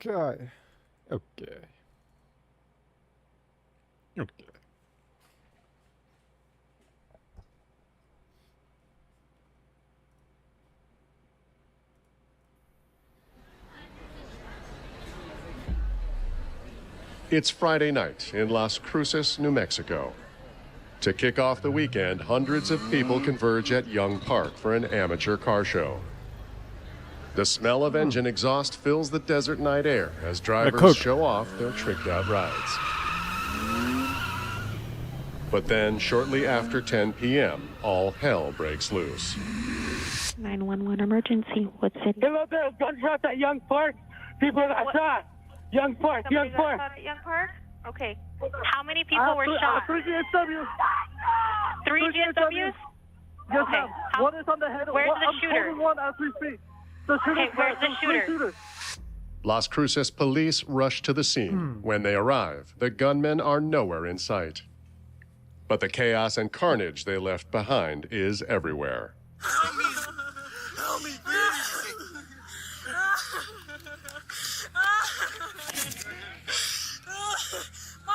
Okay. Okay. Okay. It's Friday night in Las Cruces, New Mexico. To kick off the weekend, hundreds of people converge at Young Park for an amateur car show. The smell of engine exhaust fills the desert night air as drivers show off their tricked-out rides. But then, shortly after 10 p.m., all hell breaks loose. 911 emergency. What's it? Hello, there's gunshots at Young Park. People got shot. Young Park, Young Park. At Young Park? Okay. How many people were shot? 3 GSWs. 3 GSWs? Yes, Okay. ma'am. One is on the head. Where's the I'm shooter? holding one as we speak. The shooter. Okay, where's the shooter? Shooters. Las Cruces police rush to the scene. When they arrive, the gunmen are nowhere in sight. But the chaos and carnage they left behind is everywhere. Help me! Help me, please! My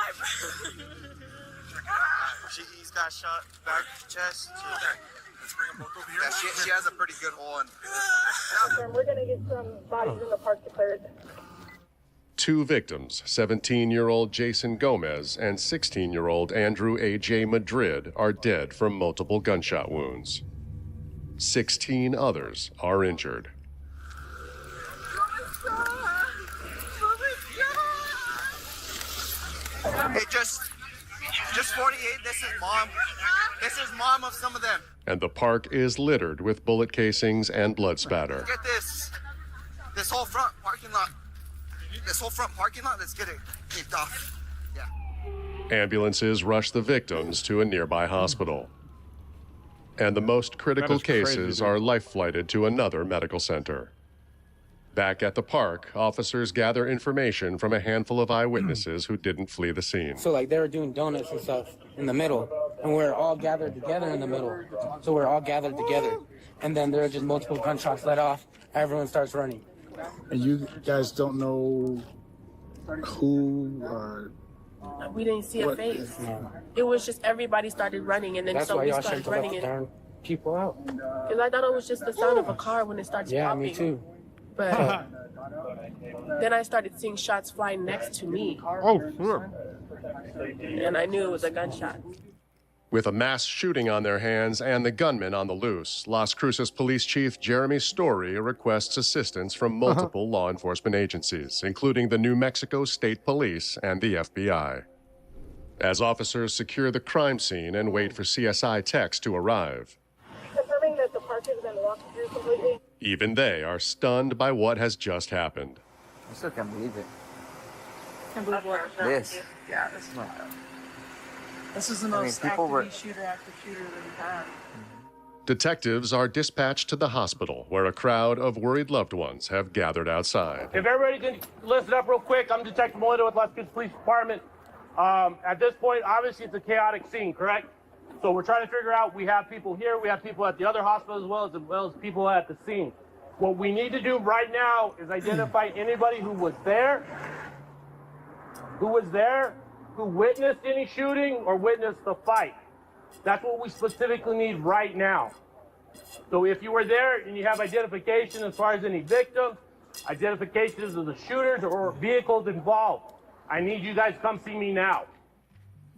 He's got shot back chest. Let's bring them both over here. Yeah, she has a pretty good hole. We're gonna get some bodies in the park declared. Two victims, 17-year-old Jason Gomez and 16-year-old Andrew A.J. Madrid, are dead from multiple gunshot wounds. 16 others are injured. Hey, just 48. This is mom. This is mom of some of them. And the park is littered with bullet casings and blood spatter. Look at this. This whole front parking lot. Let's get it taped off. Yeah. Ambulances rush the victims to a nearby hospital. And the most critical cases are life-flighted to another medical center. Back at the park, officers gather information from a handful of eyewitnesses who didn't flee the scene. So like they were doing donuts and stuff in the middle, and we're all gathered together in the middle. So we're all gathered together, and then there are just multiple gunshots let off. Everyone starts running. And you guys don't know who or We didn't see a what? face. It was just everybody started running, and then That's why somebody y'all started should let running. the darn people out. Because I thought it was just the sound of a car when it starts Yeah, popping. me too. But then I started seeing shots flying next to me, Oh, sure. and I knew it was a gunshot. With a mass shooting on their hands and the gunmen on the loose, Las Cruces Police Chief Jeremy Story requests assistance from multiple law enforcement agencies, including the New Mexico State Police and the FBI. As officers secure the crime scene and wait for CSI techs to arrive, Confirming that the park has been walked through completely. even they are stunned by what has just happened. I still can't believe it. Can't believe what? This. Yeah, this is This is the I mean, most people were- shooter after shooter that we've had. Detectives are dispatched to the hospital, where a crowd of worried loved ones have gathered outside. If everybody can listen up real quick, I'm Detective Molina with Las Cruces Police Department. At this point, obviously, it's a chaotic scene, correct? So we're trying to figure out, we have people here, we have people at the other hospital as well as people at the scene. What we need to do right now is identify anybody who was there, who witnessed any shooting or witnessed the fight. That's what we specifically need right now. So if you were there and you have identification as far as any victims, identifications of the shooters or vehicles involved, I need you guys to come see me now.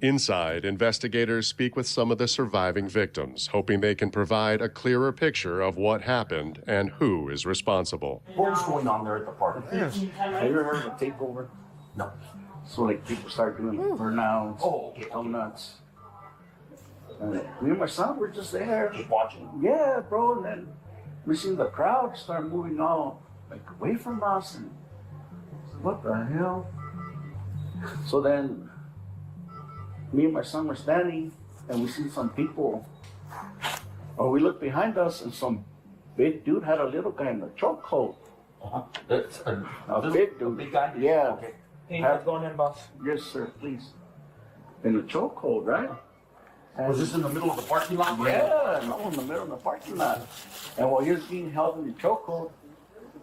Inside, investigators speak with some of the surviving victims, hoping they can provide a clearer picture of what happened and who is responsible. What's going on there at the park? Have you ever heard of a takeover? No. So like people start doing burnouts, donuts. And me and my son were just there. Just watching. Yeah, bro. And then we seen the crowd start moving all like away from us. And what the hell? So then me and my son were standing and we see some people. Or we looked behind us and some big dude had a little guy in a chokehold. That's A big dude. big guy? Yeah. Okay. Hey, what's going on, boss? Yes, sir, please. In a chokehold, right? Was this in the middle of the parking lot? Yeah, no, in the middle of the parking lot. And while he was being held in the chokehold,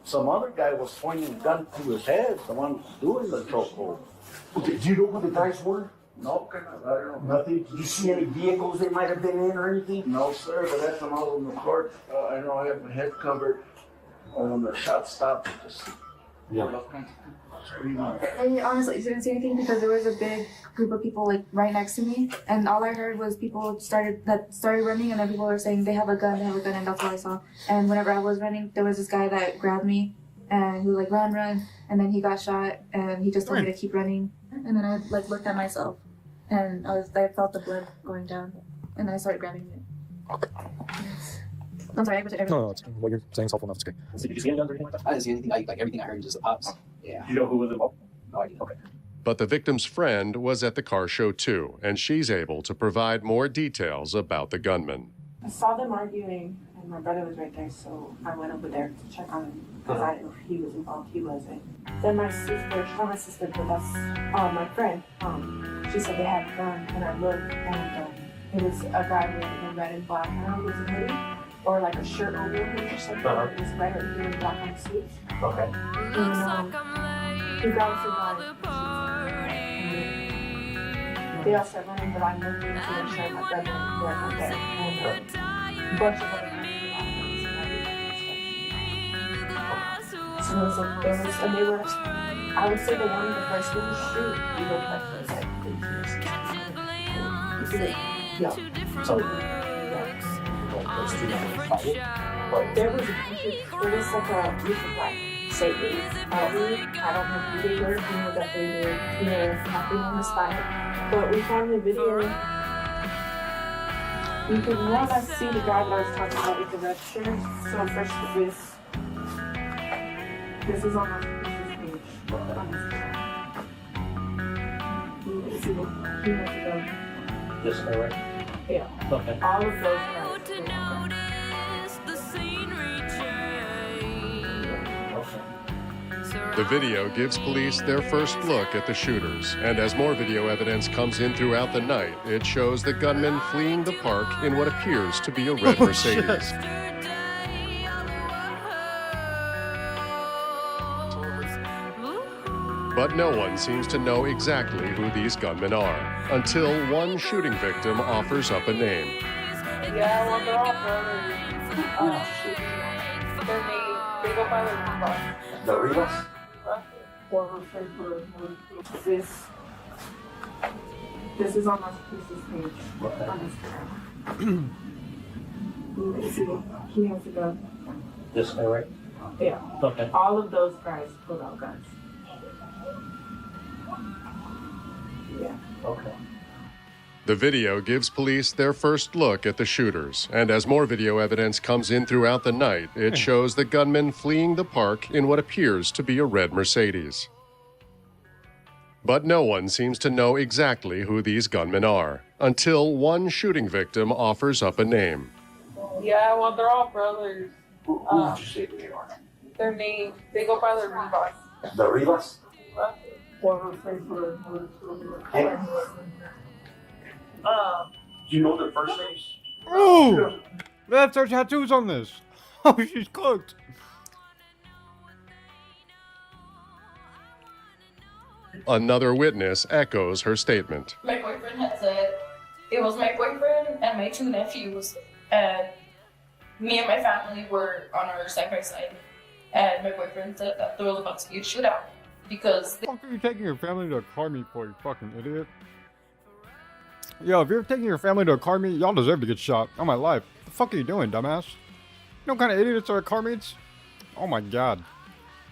some other guy was pointing a gun to his head, the one doing the chokehold. Do you know who the guys were? No, I don't know. Nothing? Did you see any vehicles they might have been in or anything? No, sir, but that's them all in the court. I know I have my head covered. When the shot stopped, it just screaming. I honestly didn't see anything because there was a big group of people like right next to me, and all I heard was people started running, and then people were saying they have a gun, and that's all I saw. And whenever I was running, there was this guy that grabbed me, and he was like, run, and then he got shot, and he just told me to keep running. And then I like looked at myself, and I felt the blood going down, and then I started grabbing it. I'm sorry, No, it's, what you're saying is helpful enough. It's okay. So did you see any guns or anything like that? I didn't see anything. Like everything I heard was just the pops. Yeah. You know who was involved? No idea. Okay. But the victim's friend was at the car show too, and she's able to provide more details about the gunman. I saw them arguing, and my brother was right there, so I went over there to check on him because I didn't know if he was involved. He wasn't. Then my sister, but that's my friend. She said they had a gun, and I looked, and it was a guy wearing a red and black. I don't know if it was a hoodie or like a shirt over a hoodie or something. It was red and black on the sleeves. Okay. And he grabbed the gun. They all started running, but I moved into the shirt. My brother right there, and a bunch of other guys. So there was, and they were, I would say the one in the first one shoot, he looked like he was like 15 or 16. Yeah. So, There was like a group of like Satan, I don't know who they were, you know that they were near nothing on the spot. But we found the video. You can more or less see the guy that I was talking about with the red shirt. So first this is on my page. You can see what he wants to go. this guy, right? Yeah. Okay. All of those guys. The video gives police their first look at the shooters, and as more video evidence comes in throughout the night, it shows the gunman fleeing the park in what appears to be a red Mercedes. But no one seems to know exactly who these gunmen are, until one shooting victim offers up a name. Yeah, well, they're all brothers. Their name, they go by their The Rivas? This is on my piece's page on Instagram. You can see he has a gun. This guy, right? Yeah. Okay. All of those guys pulled out guns. Yeah. Okay. The video gives police their first look at the shooters, and as more video evidence comes in throughout the night, it shows the gunman fleeing the park in what appears to be a red Mercedes. But no one seems to know exactly who these gunmen are, until one shooting victim offers up a name. Yeah, well, they're all brothers. Who did you say they are? Their name, they go by their Rivas. The Rivas? Do you know their first names? Oh! They have their tattoos on this. Oh, she's cooked. Another witness echoes her statement. My boyfriend had said it was my boyfriend and my two nephews, and me and my family were on our side by side. And my boyfriend said that there was about to be a shootout because. What the fuck are you taking your family to a car meet for, you fucking idiot? Yo, if you're taking your family to a car meet, y'all deserve to get shot. On my life. What the fuck are you doing, dumbass? You know what kind of idiots are at car meets? Oh my god.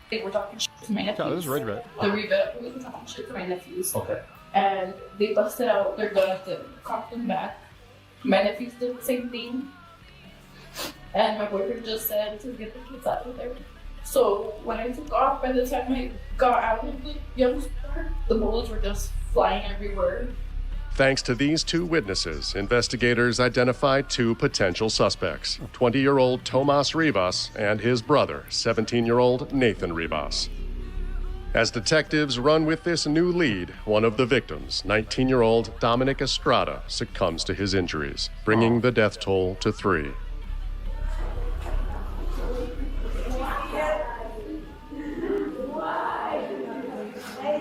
They were talking shit to my nephews. God, this is rage. The Reva was talking shit to my nephews. Okay. And they busted out their guns to cock them back. My nephews did the same thing. And my boyfriend just said to get the kids out of there. So when I took off, by the time I got out of the Youngster, the bullets were just flying everywhere. Thanks to these two witnesses, investigators identified two potential suspects, 20-year-old Tomas Rivas and his brother, 17-year-old Nathan Rivas. As detectives run with this new lead, one of the victims, 19-year-old Dominic Estrada, succumbs to his injuries, bringing the death toll to 3.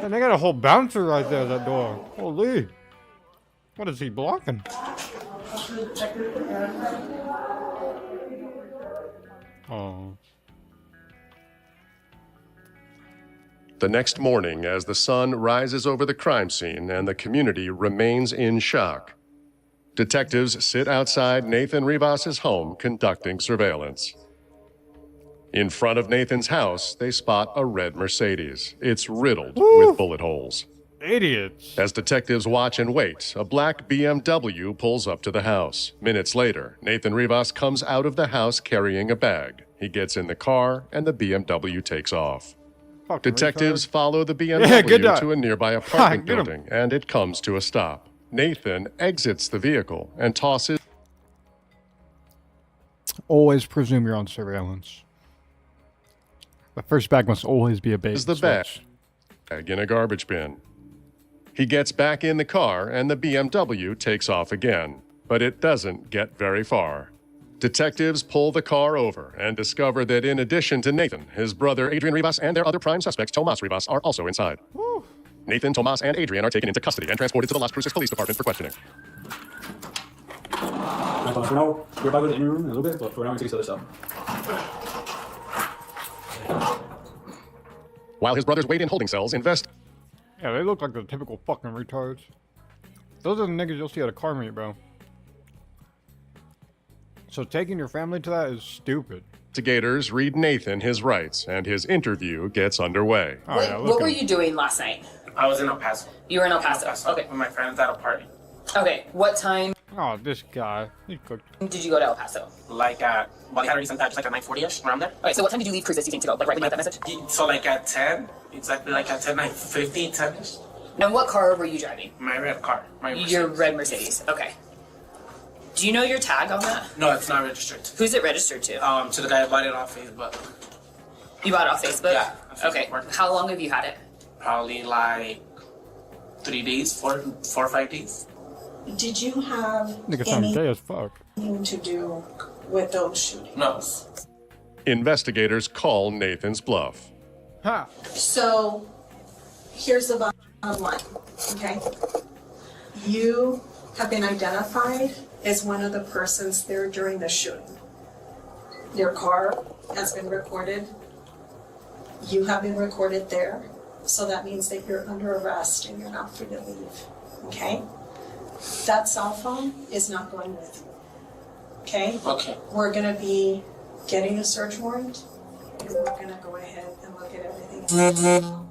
And they got a whole bouncer right there at that door. Holy. What is he blocking? Oh. The next morning, as the sun rises over the crime scene and the community remains in shock, detectives sit outside Nathan Rivas's home conducting surveillance. In front of Nathan's house, they spot a red Mercedes. It's riddled with bullet holes. Idiots. As detectives watch and wait, a black BMW pulls up to the house. Minutes later, Nathan Rivas comes out of the house carrying a bag. He gets in the car, and the BMW takes off. Detectives follow the BMW to a nearby apartment building, and it comes to a stop. Nathan exits the vehicle and tosses... Always presume you're on surveillance. The first bag must always be a bait. ...the bag in a garbage bin. He gets back in the car, and the BMW takes off again. But it doesn't get very far. Detectives pull the car over and discover that in addition to Nathan, his brother Adrian Rivas and their other prime suspects, Tomas Rivas, are also inside. Woo. Nathan, Tomas, and Adrian are taken into custody and transported to the Las Cruces Police Department for questioning. For now, we're about to go to the inner room in a little bit, but for now, we're going to take this other stuff. While his brothers wait in holding cells, Yeah, they look like the typical fucking retards. Those are the niggas you'll see at a car meet, bro. So taking your family to that is stupid. Investigators read Nathan his rights, and his interview gets underway. Oh, yeah, what were you doing last night? I was in El Paso. You were in El Paso. Okay. With my friends at a party. Okay. What time Oh, this guy. He cooked. did you go to El Paso? Like at, well, they had already sent that just like at 9:40ish, around there. Okay, so what time did you leave Cruces, you think, to go? Like right when you got that message? So like at 10, exactly like at 10, 9:50, 10ish. And what car were you driving? My red car. Your red Mercedes. Okay. Do you know your tag on that? No, it's not registered. Who's it registered to? To the guy who bought it off Facebook. You bought it off Facebook? Yeah. Okay. How long have you had it? Probably like 3 days, 4 or 5 days. Did you have Nigga sound gay as fuck. anything to do with those shootings? No. Investigators call Nathan's bluff. Ha! So, here's the bottom line, okay? You have been identified as one of the persons there during the shooting. Your car has been recorded. You have been recorded there. So that means that you're under arrest and you're not free to leave, okay? That cell phone is not going with you, okay? Okay. We're gonna be getting a search warrant and we're gonna go ahead and look at everything.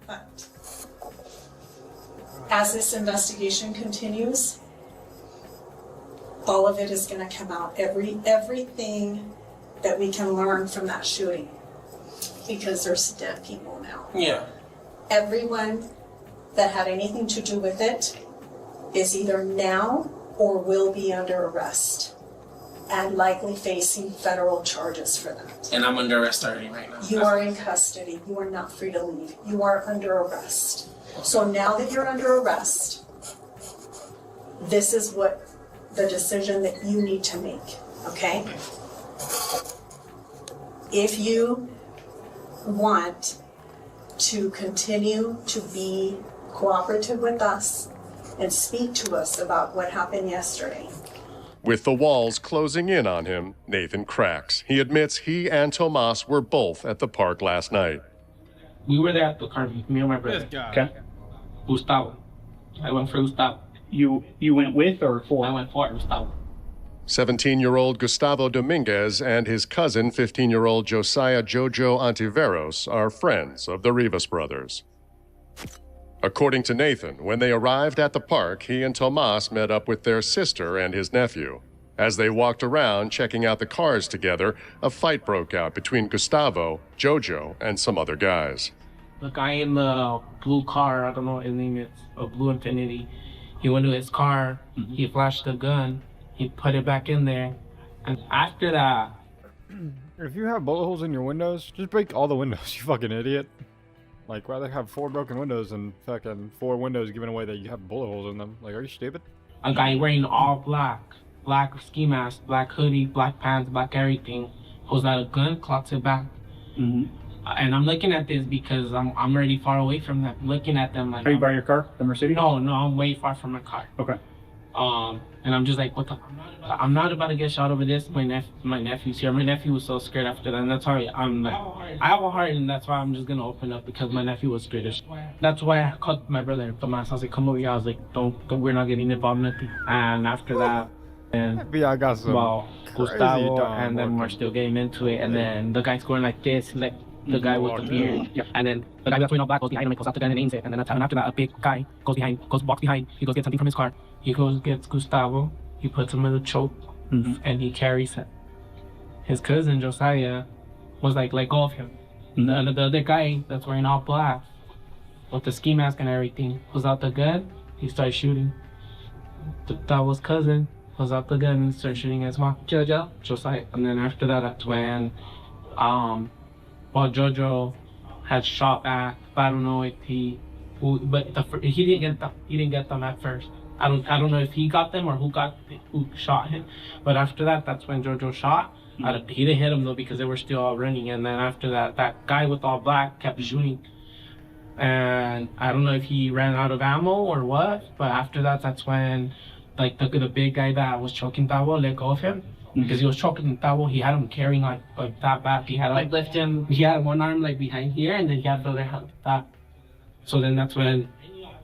But as this investigation continues, all of it is gonna come out, everything that we can learn from that shooting, because there's dead people now. Yeah. Everyone that had anything to do with it is either now or will be under arrest and likely facing federal charges for that. And I'm under arrest already right now. You are in custody. You are not free to leave. You are under arrest. So now that you're under arrest, this is what the decision that you need to make, okay? If you want to continue to be cooperative with us and speak to us about what happened yesterday. With the walls closing in on him, Nathan cracks. He admits he and Tomas were both at the park last night. We were there at the car, me and my brother. This guy. Okay. Gustavo. I went for Gustavo. You went with or for? I went for Gustavo. 17-year-old Gustavo Dominguez and his cousin, 15-year-old Josiah Jojo Antiveros, are friends of the Rivas brothers. According to Nathan, when they arrived at the park, he and Tomas met up with their sister and his nephew. As they walked around checking out the cars together, a fight broke out between Gustavo, Jojo, and some other guys. The guy in the blue car, I don't know what his name is, a blue Infinity. He went to his car, he flashed the gun, he put it back in there, and after that... If you have bullet holes in your windows, just break all the windows, you fucking idiot. Like, rather have 4 broken windows than fucking 4 windows giving away that you have bullet holes in them. Like, are you stupid? A guy wearing all black, black ski mask, black hoodie, black pants, black everything, pulls out a gun, clocks it back. And I'm looking at this because I'm already far away from them. Looking at them like. Are you by your car, the Mercedes? No, I'm way far from my car. Okay. And I'm just like, what the? I'm not about to get shot over this. My nephew's here. My nephew was so scared after that, and that's why I'm like, I have a heart, and that's why I'm just gonna open up because my nephew was scared. That's why I called my brother, Tomas. I was like, come over here. I was like, don't we're not getting involved in nothing. And after that, and I got some Gustavo, and then we're still getting into it, and then the guy's going like this, like the guy with the beard, and then the guy that's wearing all black goes behind him and pulls out the gun and aims it, and then after that, a big guy walks behind, he goes get something from his car, he goes gets Gustavo, he puts him in the choke, and he carries him. His cousin Josiah was like, let go of him. The other guy that's wearing all black with the ski mask and everything pulls out the gun, he starts shooting. Gustavo's cousin pulls out the gun and starts shooting his mom, Josiah. And then after that, that's when Jojo had shot back, but I don't know if he didn't get them at first. I don't know if he got them or who shot him. But after that, that's when Jojo shot. He didn't hit him though because they were still all running. And then after that, that guy with all black kept shooting. And I don't know if he ran out of ammo or what. But after that, that's when like the big guy that was choking Tavo let go of him. Because he was choking Tavo, he had him carrying like that back. He had like lift him. He had one arm like behind here, and then he had the other hand like that. So then that's when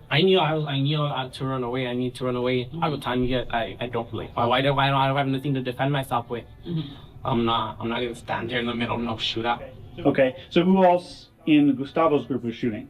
I knew I had to run away. I need to run away. By the time you get, I don't play. I don't have nothing to defend myself with. I'm not gonna stand there in the middle of no shootout. Okay, so who else in Gustavo's group was shooting?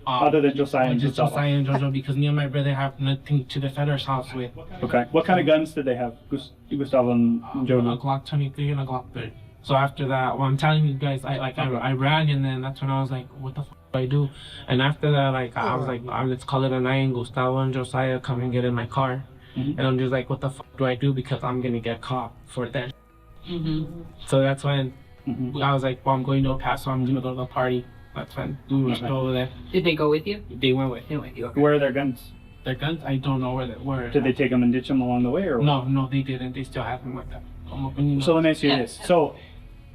Other than Josiah and just Gustavo? Josiah and Jojo, because me and my brother have nothing to defend ourselves with. Okay, what kind of guns did they have, Gustavo and Jojo? A Glock 23 and a Glock 30. So after that, well, I'm telling you guys, I ran, and then that's when I was like, what the fuck do I do? And after that, like, I was like, let's call it a night, and Gustavo and Josiah come and get in my car. And I'm just like, what the fuck do I do? Because I'm gonna get caught for that. So that's when I was like, well, I'm going to El Paso, I'm gonna go to the party. That's when we were still over there. Did they go with you? They went with you. Okay. Where are their guns? Their guns? I don't know where they were. Did they take them and ditch them along the way, or what? No, they didn't. They still have them with them. So let me ask you this. So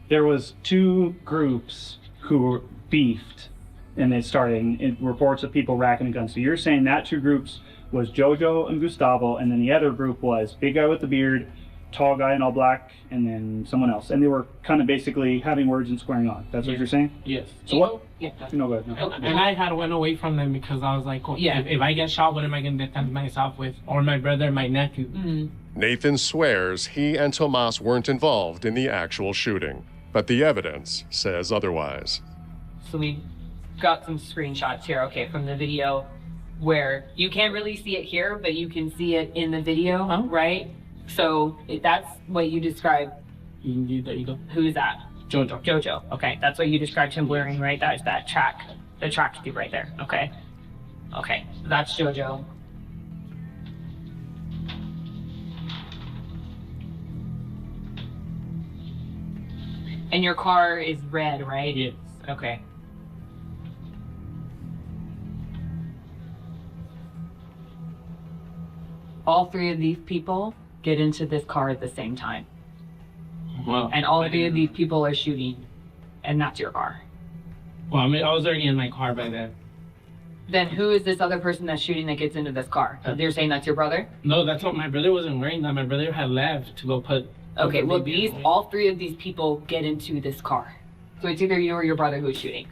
there was two groups who were beefed, and it started in reports of people racking a gun. So you're saying that two groups was Jojo and Gustavo, and then the other group was big guy with the beard, tall guy in all black, and then someone else. And they were kind of basically having words and squaring on. That's what you're saying? Yes. So what? Yeah. No, go ahead. No. And I had went away from them because I was like, oh, yeah, if I get shot, what am I going to defend myself with? Or my brother, my nephew. Nathan swears he and Tomas weren't involved in the actual shooting, but the evidence says otherwise. So we got some screenshots here, okay, from the video where you can't really see it here, but you can see it in the video, right? So that's what you described. There you go. Who is that? Jojo. Jojo. Okay, that's what you described him wearing, right? That is that track, the track suit right there. Okay. Okay, that's Jojo. And your car is red, right? Yes. Okay. All three of these people get into this car at the same time. Well, and all three of these people are shooting, and that's your car. Well, I mean, I was already in my car by then. Then who is this other person that's shooting that gets into this car? They're saying that's your brother? No, that's what my brother wasn't wearing that. My brother had left to go put... Okay, well, all three of these people get into this car. So it's either you or your brother who's shooting.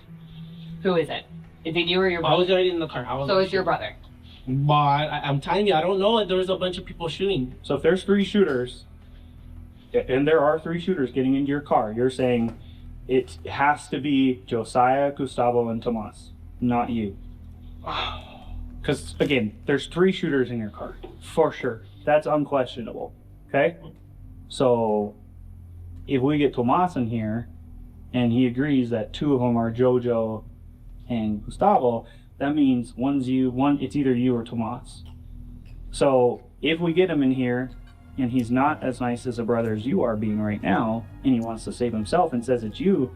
Who is it? Is it you or your brother? I was already in the car. So it's your brother? But I'm telling you, I don't know. There was a bunch of people shooting. So if there's three shooters, and there are three shooters getting into your car, you're saying it has to be Josiah, Gustavo, and Tomas, not you. Because, again, there's three shooters in your car, for sure. That's unquestionable, okay? So if we get Tomas in here, and he agrees that two of them are Jojo and Gustavo, that means it's either you or Tomas. So if we get him in here, and he's not as nice as a brother as you are being right now, and he wants to save himself and says it's you,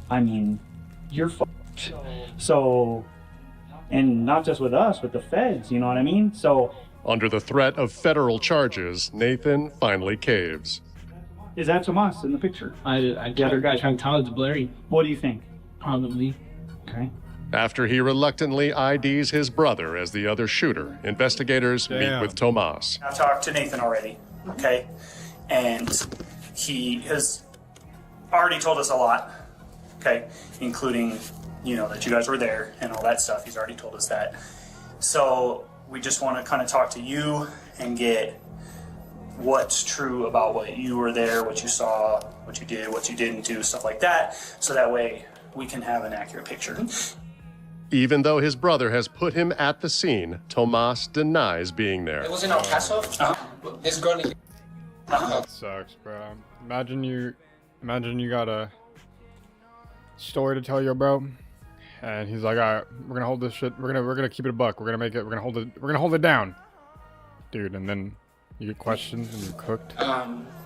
I mean, you're fucked. So, and not just with us, with the feds, you know what I mean? So, under the threat of federal charges, Nathan finally caves. Is that Tomas in the picture? The other guy trying to tell it's blurry. What do you think? Probably. Okay. After he reluctantly IDs his brother as the other shooter, investigators meet with Tomas. I've talked to Nathan already, okay? And he has already told us a lot, okay? Including, you know, that you guys were there and all that stuff. He's already told us that. So we just want to kind of talk to you and get what's true about what you were there, what you saw, what you did, what you didn't do, stuff like that. So that way we can have an accurate picture. Even though his brother has put him at the scene, Tomas denies being there. It was in El Paso. This girl. That sucks, bro. Imagine you got a story to tell your bro, and he's like, all right, we're gonna hold this shit. We're gonna keep it a buck. We're gonna make it. We're gonna hold it down, dude. And then you get questioned and you're cooked.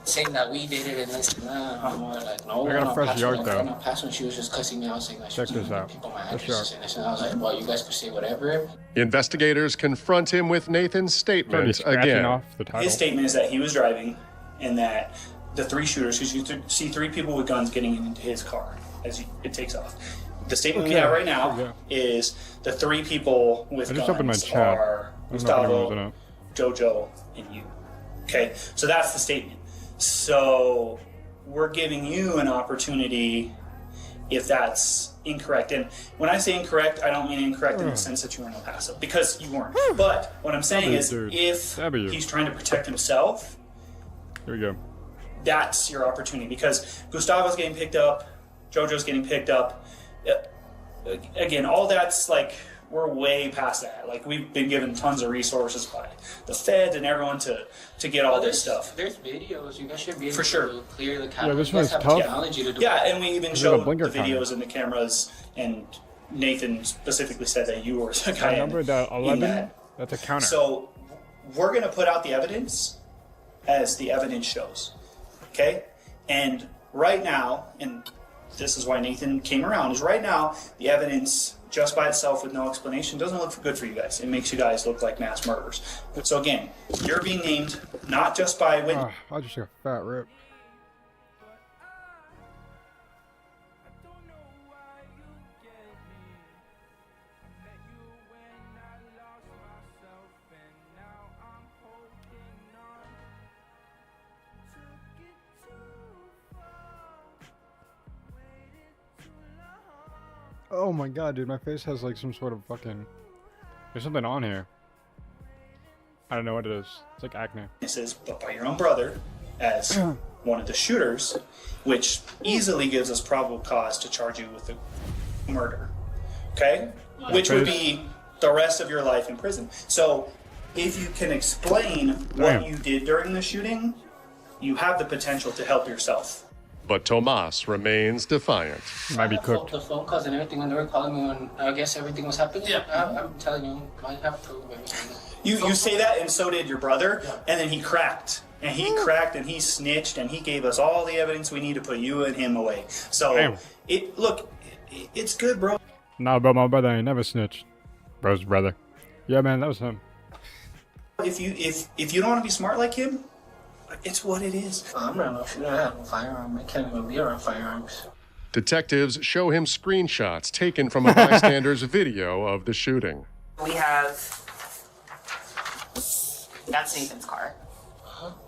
Saying that we did it and this and that. I'm like, no. I got a fresh yard though. In El Paso, she was just cussing me out, saying that she was Check this out. people my addresses and this, and I was like, well, you guys could say whatever. Investigators confront him with Nathan's statement again. Off the title. His statement is that he was driving and that the three shooters, because you see three people with guns getting into his car as it takes off. The statement we have right now is the three people with guns are Gustavo, Jojo, and you. Okay, so that's the statement. So we're giving you an opportunity if that's incorrect. And when I say incorrect, I don't mean incorrect in the sense that you were in El Paso, because you weren't. But what I'm saying is if he's trying to protect himself, here we go. That's your opportunity, because Gustavo's getting picked up, Jojo's getting picked up. Again, all that's like, we're way past that. Like, we've been given tons of resources by the feds and everyone to get all this stuff. There's videos. You guys should be able For sure. to clear the camera. Yeah, this You guys one's have tough. technology to do Yeah, it. and we even Is it a showed the blinker videos and the cameras, and Nathan specifically said that you were the guy Remember that in 11? that. That's a counter. So we're going to put out the evidence as the evidence shows, okay? And right now, and this is why Nathan came around, is right now the evidence just by itself with no explanation doesn't look good for you guys. It makes you guys look like mass murderers. So again, you're being named not just by witness. I just got a fat rip. Oh my god, dude, my face has like some sort of fucking... There's something on here. I don't know what it is. It's like acne. But by your own brother as one of the shooters, which easily gives us probable cause to charge you with a murder. Okay? Which would be the rest of your life in prison. So if you can explain what you did during the shooting, you have the potential to help yourself. But Tomas remains defiant. Might be cooked. The phone calls and everything when they were calling me when I guess everything was happening. Yeah. I'm telling you, I have proof of everything. You say that, and so did your brother, and then he cracked. And he cracked, and he snitched, and he gave us all the evidence we need to put you and him away. So, it's good, bro. Nah, bro, my brother ain't never snitched. Bro's brother. Yeah, man, that was him. If you don't want to be smart like him, it's what it is. I'm not a shooter. I have a firearm. I can't even be around firearms. Detectives show him screenshots taken from a bystander's video of the shooting. We have... That's Nathan's car.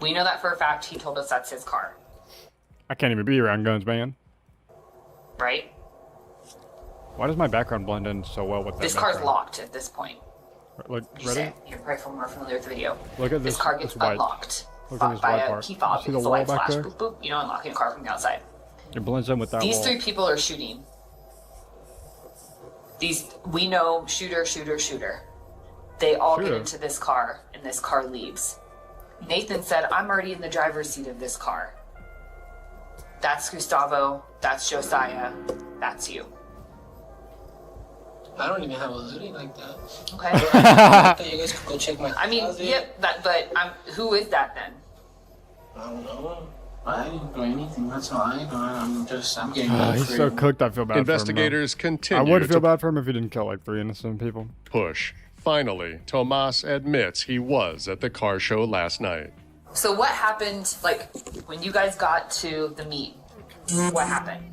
We know that for a fact. He told us that's his car. I can't even be around guns, man. Right? Why does my background blend in so well with that? This car's locked at this point. Look, You ready? say you're probably more familiar with the video. Look at this. This car gets white. unlocked Look at this by white a part. key fob. See the It's a wall light back flash. there? Boop, boop. You know, unlocking a car from the outside. It blends in with that These wall. three people are shooting. We know shooter. They all get into this car, and this car leaves. Nathan said, I'm already in the driver's seat of this car. That's Gustavo, that's Josiah, that's you. I don't even have a hoodie like that. Okay. I thought you guys could go check my closet. Yep, who is that then? I don't know. I didn't do anything. That's all I know. I'm getting He's so cooked, I feel bad Investigators for him. continue I would to feel bad for him if he didn't kill like 3 innocent people. push. Finally, Tomas admits he was at the car show last night. So what happened, like, when you guys got to the meet? What happened?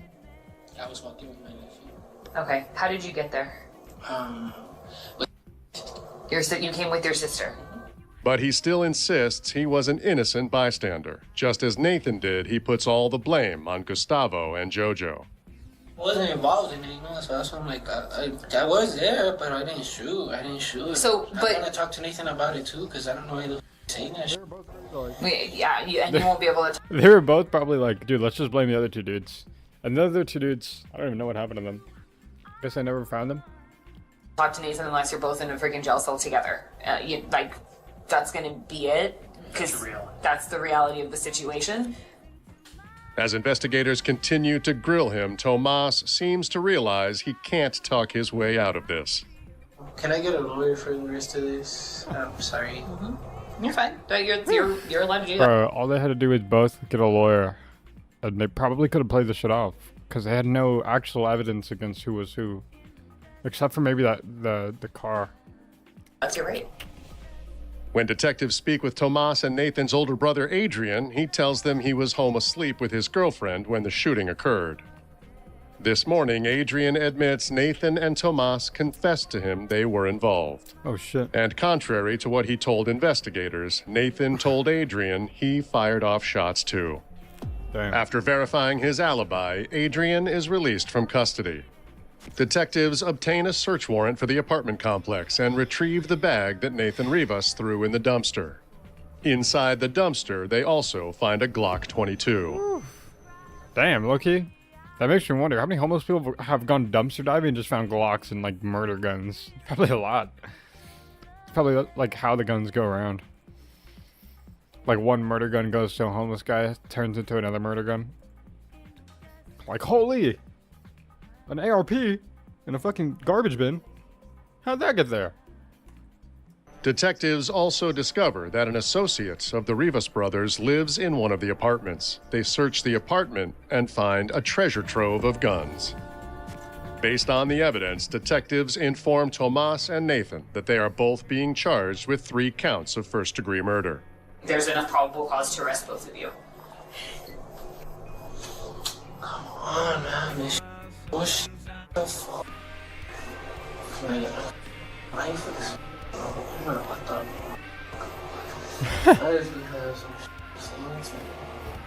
I was walking with my nephew. Okay, how did you get there? You came with your sister. But he still insists he was an innocent bystander. Just as Nathan did, he puts all the blame on Gustavo and Jojo. I wasn't involved in it, you know, so that's why I'm like, I was there, but I didn't shoot. So, I'm gonna talk to Nathan about it too, because I don't know why they're saying that shit. Yeah, you won't be able to. They were both probably like, dude, let's just blame the other two dudes. And the other two dudes, I don't even know what happened to them. Guess I never found them. Talk to Nathan unless you're both in a freaking jail cell together. That's gonna be it, because that's the reality of the situation. As investigators continue to grill him, Tomas seems to realize he can't talk his way out of this. Can I get a lawyer for the rest of this? I'm sorry. You're fine. You're allowed to do that. Bro, all they had to do was both get a lawyer. And they probably could have played this shit off. Because they had no actual evidence against who was who. Except for maybe the car. That's your right. When detectives speak with Tomas and Nathan's older brother Adrian, he tells them he was home asleep with his girlfriend when the shooting occurred. This morning, Adrian admits Nathan and Tomas confessed to him they were involved. Oh shit. And contrary to what he told investigators, Nathan told Adrian he fired off shots too. Damn. After verifying his alibi, Adrian is released from custody. Detectives obtain a search warrant for the apartment complex and retrieve the bag that Nathan Rivas threw in the dumpster. Inside the dumpster, they also find a Glock 22. Damn, low-key. That makes me wonder, how many homeless people have gone dumpster diving and just found Glocks and, like, murder guns? Probably a lot. It's probably, like, how the guns go around. Like, one murder gun goes to a homeless guy, turns into another murder gun. Like, holy! An ARP in a fucking garbage bin? How'd that get there? Detectives also discover that an associate of the Rivas brothers lives in one of the apartments. They search the apartment and find a treasure trove of guns. Based on the evidence, detectives inform Tomas and Nathan that they are both being charged with 3 counts of first-degree murder. There's enough probable cause to arrest both of you. Come on, man. This what the fuck? Life is. What the? That is because I'm.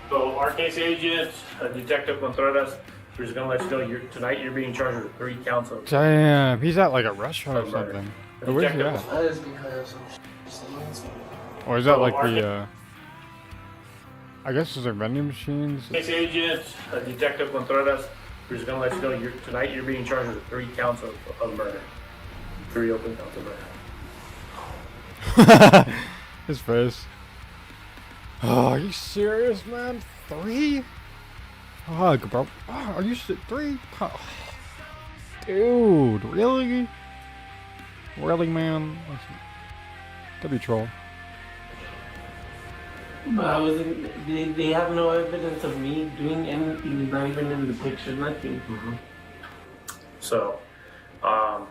So, our case agent, Detective Contreras, we're just gonna let you know tonight you're being charged with 3 counts of. Damn, he's at like a restaurant or something. Where's he at? That is because I'm. Or is that like the, I guess those are vending machines? Case agent, Detective Contreras, we're just gonna let you know tonight you're being charged with 3 counts of murder. 3 open counts of murder. His face. Oh, are you serious, man? 3? Fuck, bro. Oh, are you 3? Oh. Dude, really? Really, man? W troll. But I wasn't. They have no evidence of me doing anything. Not even in the picture. Nothing. So, I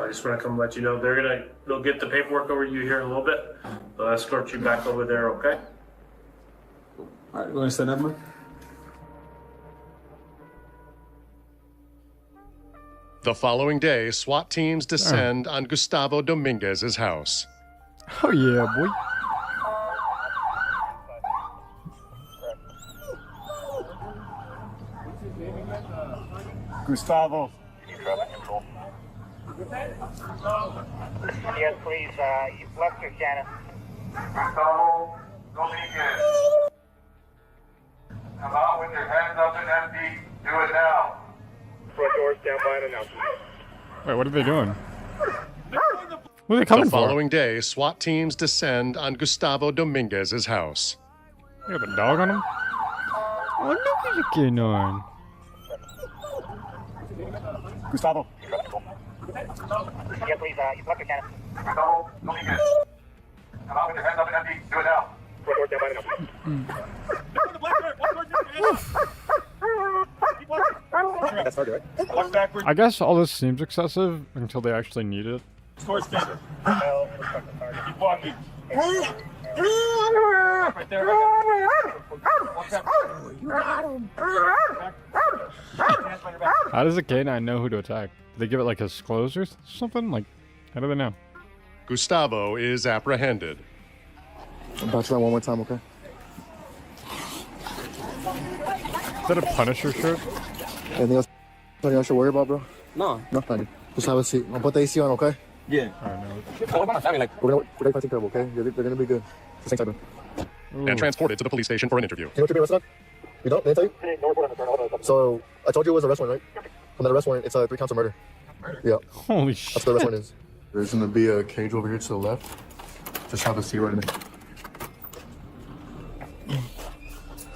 just want to come let you know they'll get the paperwork over to you here in a little bit. They'll escort you back over there, okay? Alright, you want to send that one? The following day, SWAT teams descend on Gustavo Dominguez's house. Oh yeah, boy. Gustavo. Yes, please. You've left your Shannon. Gustavo Dominguez. Come out with your hands up and empty. Do it now. Front door, stand by and announcement. Wait, what are they doing? What are they coming The for? following day, SWAT teams descend on Gustavo Dominguez's house. You got the dog on him? Oh, look at you getting on. Gustavo. Yeah, please. You've left your Shannon. Gustavo Dominguez. Come out with your hands up and empty. Do it now. Front door, stand by and announcement. That's hard, right? Walk backward. I guess all this seems excessive until they actually need it. Towards favor. Well, looks like the target. Keep walking. Right there. How does a K9 know who to attack? Do they give it like his clothes or something? Like, how do they know? Gustavo is apprehended. I'm about to run one more time, okay? Is that a Punisher shirt? Anything else I should worry about, bro? No. Nothing. Just have a seat. I'll put the AC on, okay? Yeah. We're gonna take care of, okay? They're gonna be good. Just hang tight, bro. And transported to the police station for an interview. You know what you're being arrested on? You don't? They didn't tell you? So, I told you it was an arrest warrant, right? From the arrest warrant, it's 3 counts of murder. Yeah. Holy shit. That's what the arrest warrant is. There's gonna be a cage over here to the left. Just have a seat right in there.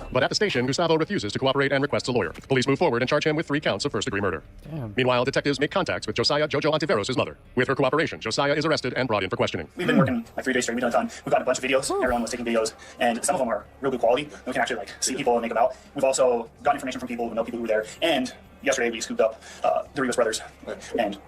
But at the station, Gustavo refuses to cooperate and requests a lawyer. Police move forward and charge him with 3 counts of first-degree murder. Damn. Meanwhile, detectives make contact with Josiah Jojo Ontiveros' mother. With her cooperation, Josiah is arrested and brought in for questioning. We've been working like 3 days straight. We've done a ton. We've got a bunch of videos. Everyone was taking videos, and some of them are real good quality. We can actually like see people and make them out. We've also gotten information from people who know people who were there. And yesterday we scooped up the Rivas brothers, and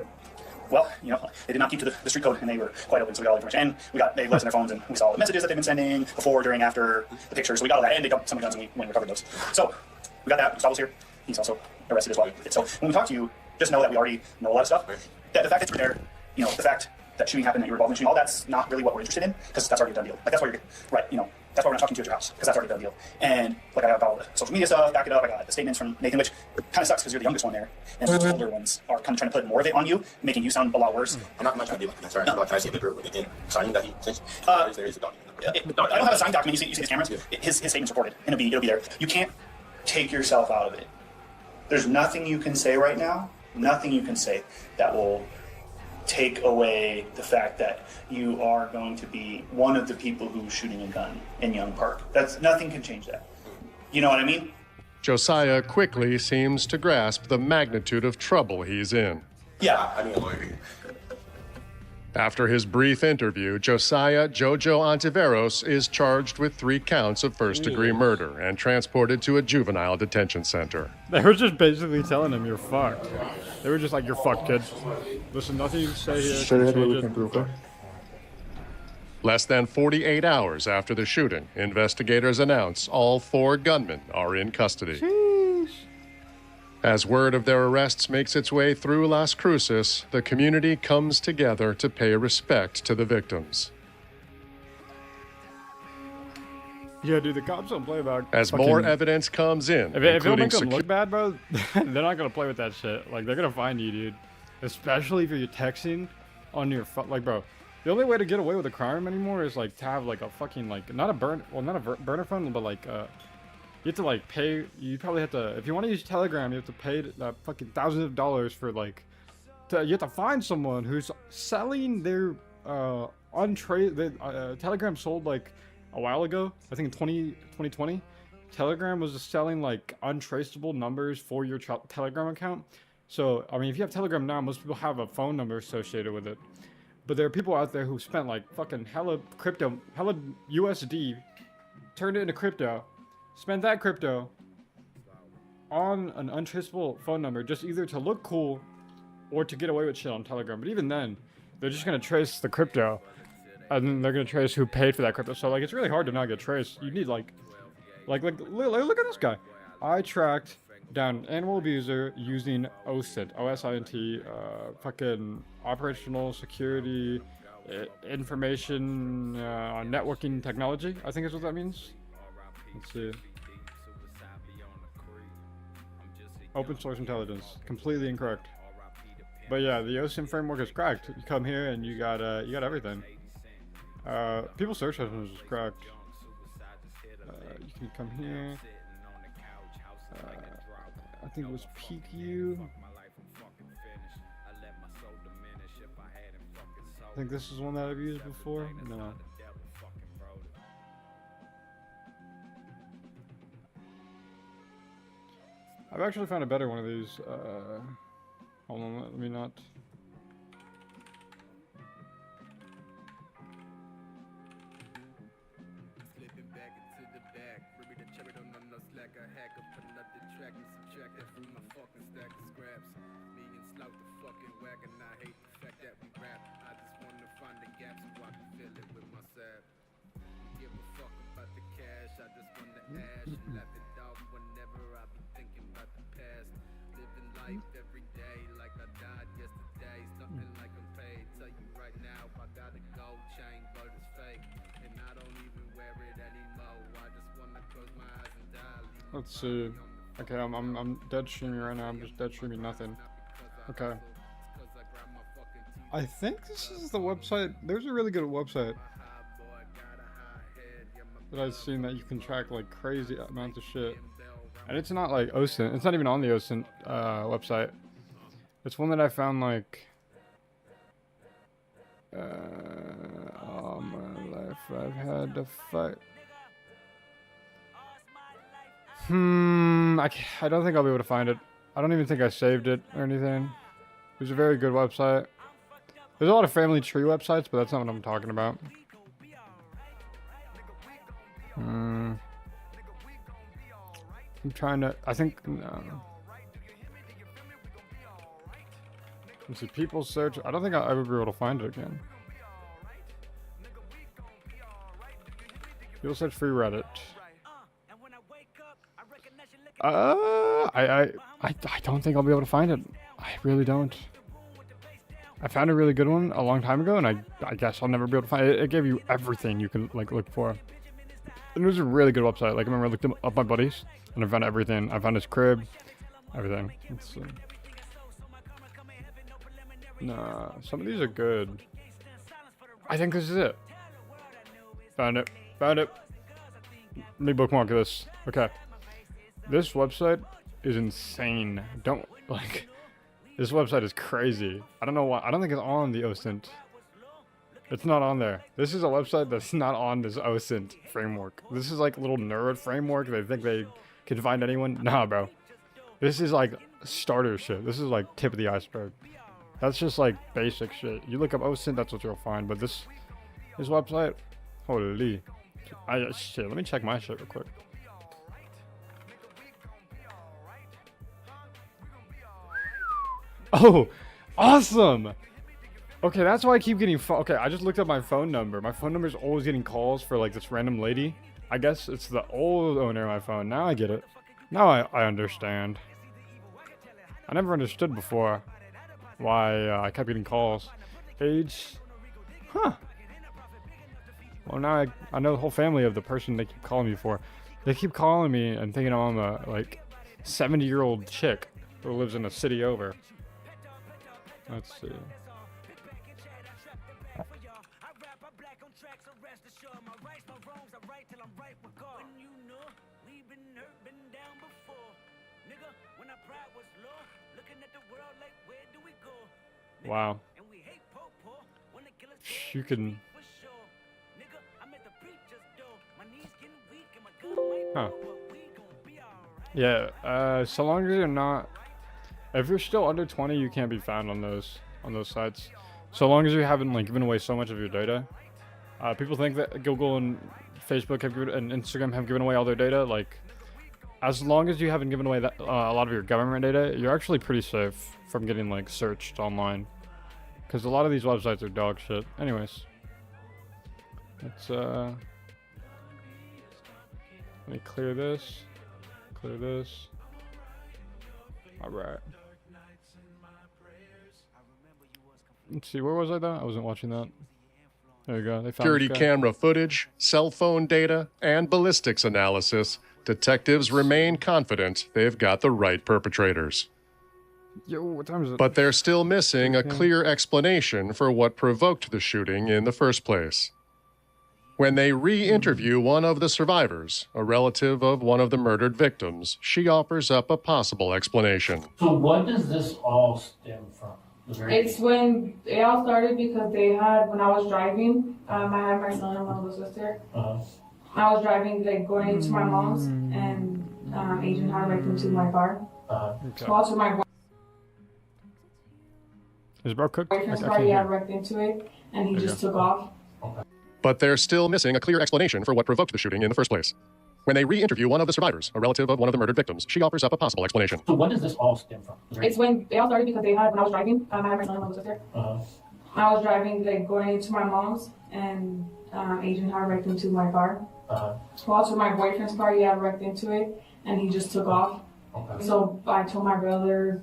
well, you know, they did not keep to the street code, and they were quite open, so we got all the information. And we got they left on their phones, and we saw the messages that they've been sending before, during, after the pictures. So we got all that, and they dumped some of the guns, and we went and recovered those. So we got that. Gustavo's here. He's also arrested as well. So when we talk to you, just know that we already know a lot of stuff. That the fact that you were there, you know, the fact that shooting happened, that you were involved in shooting, all that's not really what we're interested in, because that's already a done deal. Like that's why you're right. You know, that's why we're not talking to you at your house, because that's already a done deal. And like I got all the social media stuff, back it up. I got the statements from Nathan, which kind of sucks because you're the youngest one there, and the older ones are kind of trying to put more of it on you, making you sound a lot worse. I'm not trying to be like that. Sorry. No. Can I see a paper with it signing that he sent? There is a document. I don't have a signed document. You see the cameras. His statement's recorded, and it'll be there. You can't take yourself out of it. There's nothing you can say right now. Nothing you can say that will take away the fact that you are going to be one of the people who's shooting a gun in Young Park. That's nothing can change that. You know what I mean? Josiah quickly seems to grasp the magnitude of trouble he's in. Yeah. I need a lawyer. After his brief interview, Josiah Jojo Ontiveros is charged with 3 counts of first-degree murder and transported to a juvenile detention center. They were just basically telling him you're fucked. They were just like, you're fucked, kid. Listen, nothing you can say here. Straight ahead, we can prove, okay? Less than 48 hours after the shooting, investigators announce all 4 gunmen are in custody. Sheesh. As word of their arrests makes its way through Las Cruces, the community comes together to pay respect to the victims. Yeah, dude, the cops don't play about. As more evidence comes in, if it don't make them look bad, bro, they're not gonna play with that shit. Like, they're gonna find you, dude. Especially if you're texting on your phone. Like, bro, the only way to get away with a crime anymore is like to have like a fucking like not a burner phone, but like you have to like pay. You probably have to, if you want to use Telegram, you have to pay fucking thousands of dollars for like. You have to find someone who's selling their Telegram sold like a while ago. I think in 2020, Telegram was just selling like untraceable numbers for your Telegram account. So I mean, if you have Telegram now, most people have a phone number associated with it. But there are people out there who spent like fucking hella USD, turned it into crypto. Spend that crypto on an untraceable phone number just either to look cool or to get away with shit on Telegram. But even then, they're just going to trace the crypto and then they're going to trace who paid for that crypto. So like, it's really hard to not get traced. You need like look at this guy. I tracked down an animal abuser using OSINT, OSINT, fucking operational security, information networking technology, I think is what that means. Let's see. Open source intelligence, completely incorrect. But yeah, the OSINT framework is cracked. You come here and you got everything. People search engines is cracked. You can come here. I think it was PQ. I think this is one that I've used before. No. I've actually found a better one of these. Hold on, let me not. Let's see. Okay, I'm dead streaming right now. I'm just dead streaming nothing. Okay. I think this is the website. There's a really good website that I've seen that you can track like crazy amounts of shit. And it's not like OSINT. It's not even on the OSINT website. It's one that I found like all my life I've had to fight. I don't think I'll be able to find it. I don't even think I saved it or anything. It was a very good website. There's a lot of family tree websites, but that's not what I'm talking about. I'm trying to, I think, no. Let's see, people search. I don't think I'll ever be able to find it again. People search free Reddit. I don't think I'll be able to find it. I really don't. I found a really good one a long time ago, and I guess I'll never be able to find it. It gave you everything you can like look for. And it was a really good website. Like I remember I looked up my buddies, and I found everything. I found his crib, everything. Let's see. Nah, some of these are good. I think this is it. Found it. Found it. Let me bookmark this. Okay. This website is insane. Don't like. This website is crazy. I don't know why. I don't think it's on the OSINT. It's not on there. This is a website that's not on this OSINT framework. This is like a little nerd framework. They think they can find anyone. Nah, bro. This is like starter shit. This is like tip of the iceberg. That's just like basic shit. You look up OSINT, that's what you'll find. But this website, holy. Shit, let me check my shit real quick. Oh, awesome. Okay, that's why I keep getting okay, I just looked up my phone number. My phone number is always getting calls for like this random lady. I guess it's the old owner of my phone. Now I get it. Now I understand. I never understood before why I kept getting calls. Age. Huh. Well, now I know the whole family of the person they keep calling me for. They keep calling me and thinking I'm a like 70-year-old chick who lives in a city over. Let's see. Wow. You can. Huh. Yeah, so long as you're not, if you're still under 20, you can't be found on those sites. So long as you haven't like given away so much of your data. People think that Google and Facebook and Instagram have given away all their data. Like, as long as you haven't given away that, a lot of your government data, you're actually pretty safe from getting like searched online. Because a lot of these websites are dog shit. Anyways, let's let me clear this. Clear this. All right. Let's see, where was I though? I wasn't watching that. There you go. They found Security camera footage, cell phone data, and ballistics analysis. Detectives remain confident they've got the right perpetrators. Yo, what time is it? But they're still missing a clear explanation for what provoked the shooting in the first place. When they re-interview one of the survivors, a relative of one of the murdered victims, she offers up a possible explanation. So what does this all stem from? It's when it all started because they had, when I was driving, I had my son and my little sister. I was driving, like going into my mom's, and Agent had wrecked into my car. Well, to my Is bro cooked? boyfriend's car, he had wrecked into it, and he just took off. But they're still missing a clear explanation for what provoked the shooting in the first place. When they re-interview one of the survivors, a relative of one of the murdered victims, she offers up a possible explanation. So what does this all stem from? It's when it all started because they had, when I was driving, I had my son and my little sister. I was driving, like going into my mom's, and Agent had wrecked into my car. Well, to my boyfriend's car, he had wrecked into it, and he just took off. Okay. So I told my brother,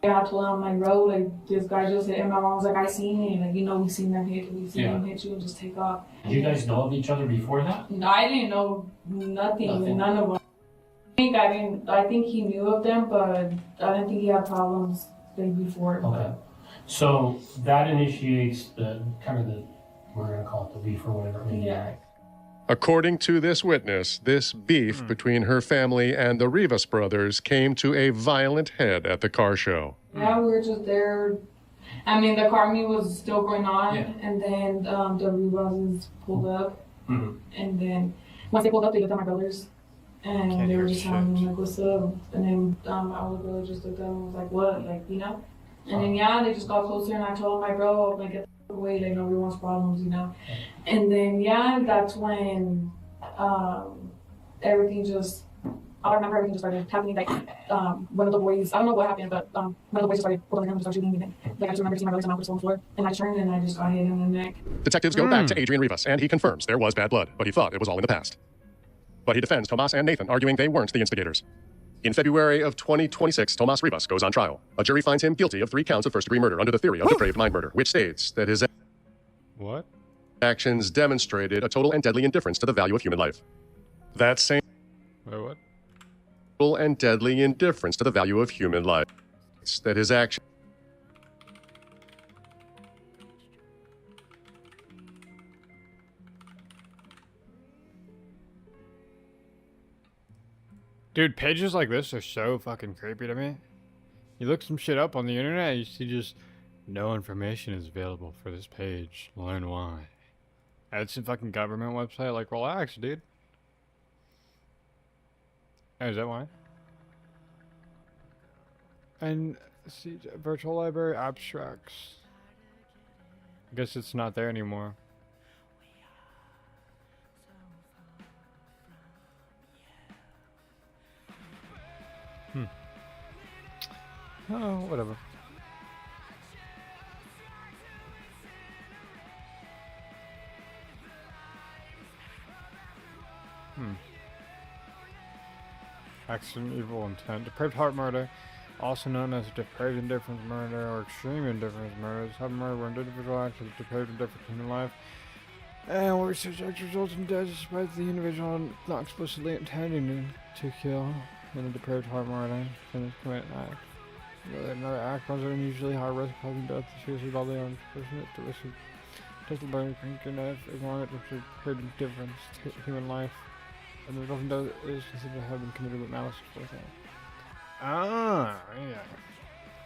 I told him, like, bro, like, this guy just hit, and my mom was like, I seen him, like, you know, we seen them hit, we seen him hit you and just take off. Did you guys know of each other before that? No, I didn't know nothing. None of them. I think he knew of them, but I didn't think he had problems like before. Okay. So that initiates the kind of the, we're gonna call it the beef or whatever it may be, right? According to this witness, this beef between her family and the Rivas brothers came to a violent head at the car show. Yeah, we were just there. I mean, the car meet was still going on, and then the Rivas pulled up, and then once they pulled up, they looked at my brothers, and they were just telling me, like, what's up? And then my older brother just looked at them and was like, what? Like, you know? And then, they just got closer, and I told my bro, like, get the away, like, nobody wants problems, you know? And then, that's when everything just, I remember everything just started happening, like, one of the boys, I don't know what happened, but one of the boys just started pulling him and started shooting me. Like, I just remember seeing my brother come out on the floor, and I turned, and I just got hit in the neck. Detectives go back to Adrian Rivas, and he confirms there was bad blood, but he thought it was all in the past. But he defends Tomas and Nathan, arguing they weren't the instigators. In February of 2026, Tomas Rivas goes on trial. A jury finds him guilty of 3 counts of first-degree murder under the theory of depraved mind murder, which states that his actions demonstrated a total and deadly indifference to the value of human life. That same total and deadly indifference to the value of human life. That his action. Dude, pages like this are so fucking creepy to me. You look some shit up on the internet, you see just, no information is available for this page. Learn why. It's a fucking government website. Like, relax, dude. Oh, is that why? And, see, virtual library abstracts. I guess it's not there anymore. Oh, whatever. Accident, evil intent. Depraved heart murder, also known as depraved indifference murder or extreme indifference murder, is a murder where an individual acts with depraved indifference in human life, and where such acts result in death despite the individual not explicitly intending to kill. In a depraved heart murder, defendants commit an act. Another act runs at unusually high risk, causing death seriously bodily harm. Person at the risk of total burning, cranking knife, ignoring it with depraved indifference to human life. And the result of death is considered to have been committed with malice forethought. Ah, yeah.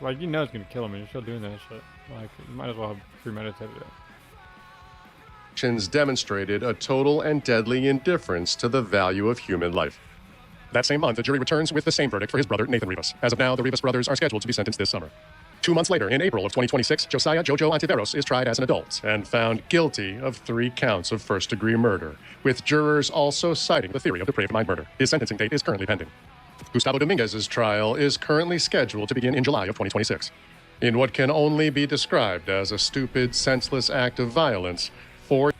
Like, you know it's gonna kill him and you're still doing that shit. Like, you might as well have premeditated it. Actions demonstrated a total and deadly indifference to the value of human life. That same month, the jury returns with the same verdict for his brother, Nathan Rivas. As of now, the Rivas brothers are scheduled to be sentenced this summer. 2 months later, in April of 2026, Josiah Jojo Ontiveros is tried as an adult and found guilty of 3 counts of first-degree murder, with jurors also citing the theory of depraved mind murder. His sentencing date is currently pending. Gustavo Dominguez's trial is currently scheduled to begin in July of 2026. In what can only be described as a stupid, senseless act of violence, 4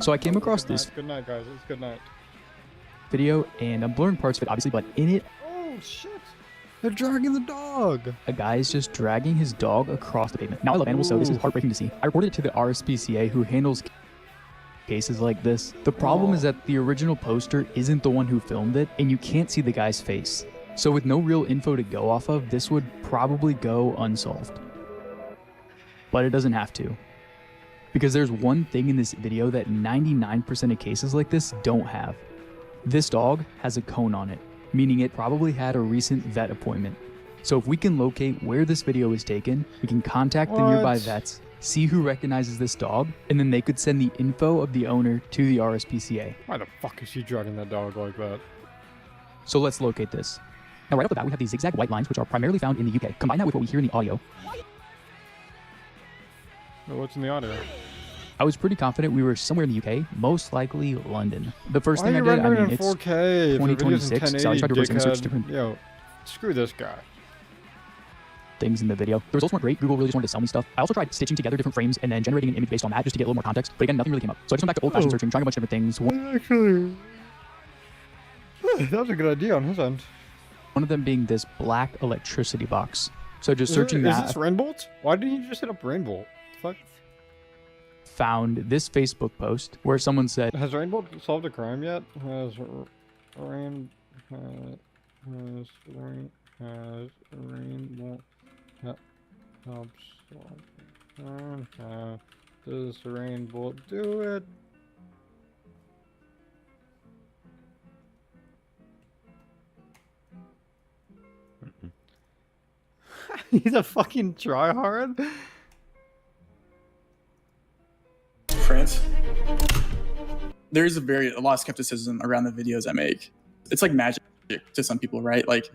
So I came across this Good night, guys. It's good night. video, and I'm blurring parts of it, obviously, but in it, Oh, shit. They're dragging the dog. a guy is just dragging his dog across the pavement. Now, I love animals, so this is heartbreaking to see. I reported it to the RSPCA, who handles cases like this. The problem is that the original poster isn't the one who filmed it, and you can't see the guy's face. So with no real info to go off of, this would probably go unsolved. But it doesn't have to. Because there's one thing in this video that 99% of cases like this don't have. This dog has a cone on it, meaning it probably had a recent vet appointment. So if we can locate where this video is taken, we can contact the nearby vets, see who recognizes this dog, and then they could send the info of the owner to the RSPCA. Why the fuck is she dragging that dog like that? So let's locate this. Now right off the bat, we have these zigzag white lines, which are primarily found in the UK. Combine that with what we hear in the audio. Oh, what's in the audio? I was pretty confident we were somewhere in the UK, most likely London. The first Why thing are I you did, I rendering mean, in it's 4K if your video's in 2026, so I tried to 1080, reverse image search dickhead? different Yo, screw this guy. things in the video. The results weren't great. Google really just wanted to sell me stuff. I also tried stitching together different frames and then generating an image based on that just to get a little more context. But again, nothing really came up. So I just went back to old-fashioned searching, trying a bunch of different things. Actually, that was a good idea on his end. One of them being this black electricity box. So just searching Is that. this Rainbolt? Why didn't you just hit up Rainbolt? Fuck. Found this Facebook post where someone said, Has Rainbolt solved a crime yet? Has Rainbolt helped solve a crime? Does Rainbolt do it? He's a fucking tryhard. France. There's a lot of skepticism around the videos I make. It's like magic to some people, right? Like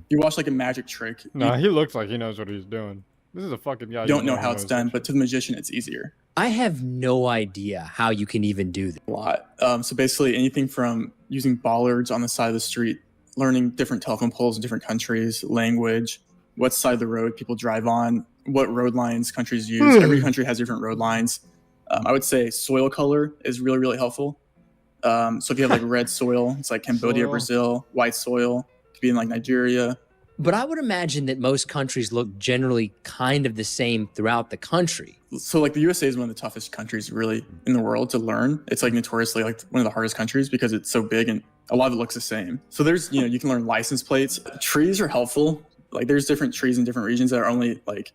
you watch like a magic trick. Nah, he looks like he knows what he's doing. This is a fucking guy. You don't know how it's done, but to the magician, it's easier. I have no idea how you can even do that. A lot. So basically, anything from using bollards on the side of the street, learning different telephone poles in different countries, language, what side of the road people drive on, what road lines countries use. Every country has different road lines. I would say soil color is really, really helpful. So if you have like red soil, it's like Cambodia, Brazil. White soil could be in like Nigeria. But I would imagine that most countries look generally kind of the same throughout the country. So like the USA is one of the toughest countries really in the world to learn. It's like notoriously like one of the hardest countries because it's so big and a lot of it looks the same. So there's, you know, you can learn license plates. Trees are helpful. Like there's different trees in different regions that are only like,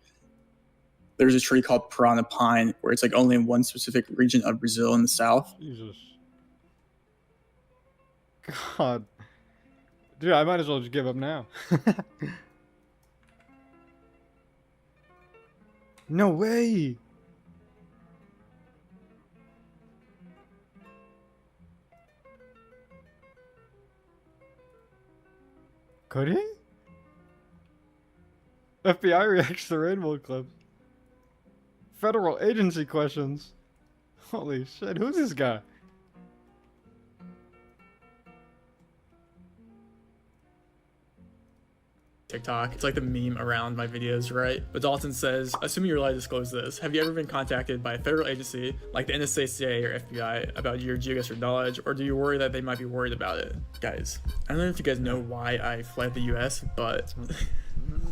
there's a tree called piranha pine where it's like only in one specific region of Brazil in the south. Jesus. God. Dude, I might as well just give up now. No way. Could he? FBI reacts to rainbow clips. Federal agency questions. Holy shit, who's this guy? TikTok. It's like the meme around my videos, right? But Dalton says, assuming you're allowed to disclose this, have you ever been contacted by a federal agency like the NSA, CIA, or FBI about your geographic knowledge, or do you worry that they might be worried about it? Guys, I don't know if you guys know why I fled the US, but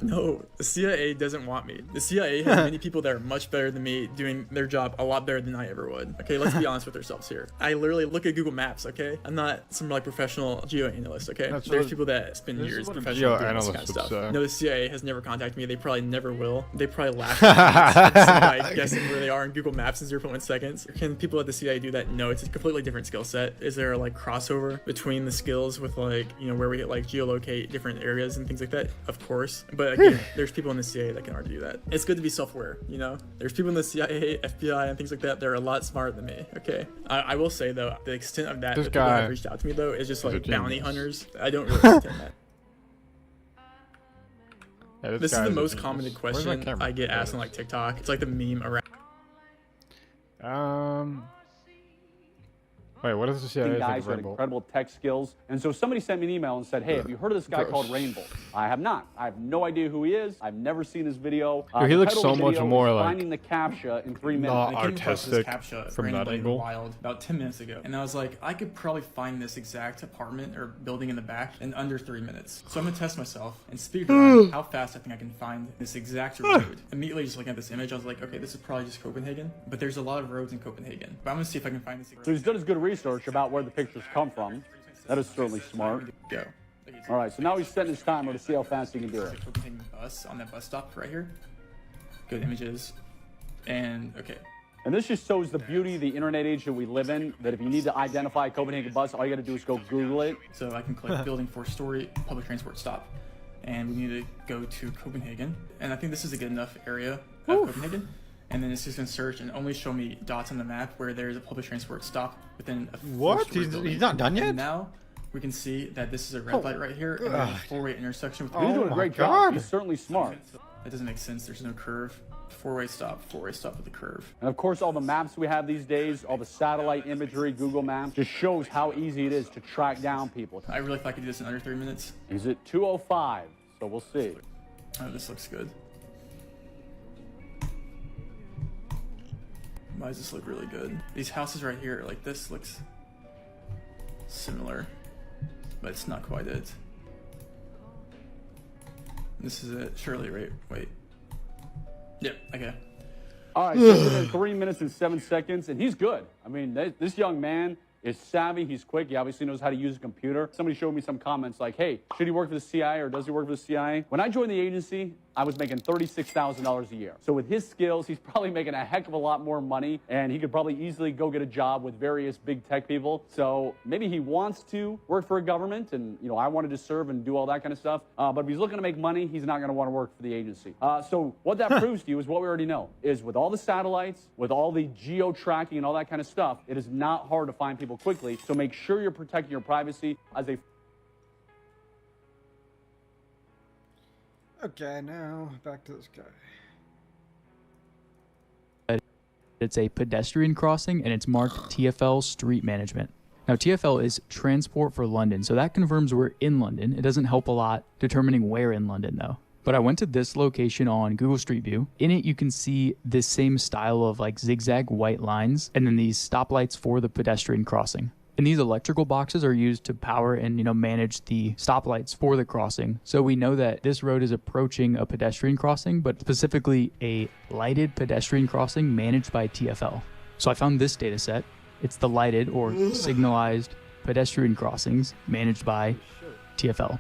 no, the CIA doesn't want me. The CIA has many people that are much better than me doing their job a lot better than I ever would. Okay, let's be honest with ourselves here. I literally look at Google Maps, okay? I'm not some like professional geo-analyst, okay? There's people that spend years professionally doing this kind of stuff. No, the CIA has never contacted me. They probably never will. They probably laugh at me by guessing where they are in Google Maps in 0.1 seconds. Can people at the CIA do that? No, it's a completely different skill set. Is there like crossover between the skills with like, you know, where we get like geolocate different areas and things like that? Of course. But again, there's people in the CIA that can already do that. It's good to be self-aware, you know? There's people in the CIA, FBI, and things like that. They're a lot smarter than me, okay? I will say though, the extent of that, the people that have reached out to me though, is just like bounty hunters. I don't really understand that. Yeah, this is the most commented question I get asked on like TikTok. It's like the meme around. Wait, what is the CIA? Guys with incredible tech skills. And so somebody sent me an email and said, hey, have you heard of this guy called Rainbow? I have not. I have no idea who he is. I've never seen his video. Dude, he looks so much more like finding the captcha in 3 minutes. not artistic from that angle. Wild about 10 minutes ago. And I was like, I could probably find this exact apartment or building in the back in under 3 minutes. So I'm gonna test myself and speed run how fast I think I can find this exact road. Immediately just looking at this image, I was like, okay, this is probably just Copenhagen, but there's a lot of roads in Copenhagen. But I'm gonna see if I can find this. So he's done his good research about where the pictures come from. That is certainly smart. Go. All right, so now he's setting his timer to see how fast he can do it. Copenhagen bus on that bus stop right here. Good images. And okay. And this just shows the beauty of the internet age that we live in, that if you need to identify a Copenhagen bus, all you gotta do is go Google it. So I can click building 4-story public transport stop. And we need to go to Copenhagen. And I think this is a good enough area of Copenhagen. And then it's just gonna search and only show me dots on the map where there's a public transport stop within a He's not done yet? And now we can see that this is a red light right here and then a four-way intersection with He's doing a great job. He's certainly smart. That doesn't make sense. There's no curve. four-way stop at the curve. And of course, all the maps we have these days, all the satellite imagery, Google Maps, just shows how easy it is to track down people. I really thought I could do this in under 3 minutes. He's at 2:05, so we'll see. Oh, this looks good. Why does this look really good? These houses right here, like this looks similar, but it's not quite it. This is it, surely, right? Wait. Yep, okay. All right, so within 3 minutes and 7 seconds, and he's good. I mean, this young man is savvy, he's quick, he obviously knows how to use a computer. Somebody showed me some comments like, hey, should he work for the CIA or does he work for the CIA? When I joined the agency, I was making $36,000 a year. So with his skills, he's probably making a heck of a lot more money, and he could probably easily go get a job with various big tech people. So maybe he wants to work for a government, and you know, I wanted to serve and do all that kind of stuff. But if he's looking to make money, he's not going to want to work for the agency. So what that proves to you is what we already know, is with all the satellites, with all the geo-tracking and all that kind of stuff, it is not hard to find people quickly. So make sure you're protecting your privacy as a Okay, now back to this guy. It's a pedestrian crossing and it's marked TFL Street Management. Now TFL is Transport for London, so that confirms we're in London. It doesn't help a lot determining where in London though. But I went to this location on Google Street View. In it you can see this same style of like zigzag white lines and then these stoplights for the pedestrian crossing. And these electrical boxes are used to power and, manage the stoplights for the crossing. So we know that this road is approaching a pedestrian crossing, but specifically a lighted pedestrian crossing managed by TFL. So I found this data set. It's the lighted or signalized pedestrian crossings managed by TFL.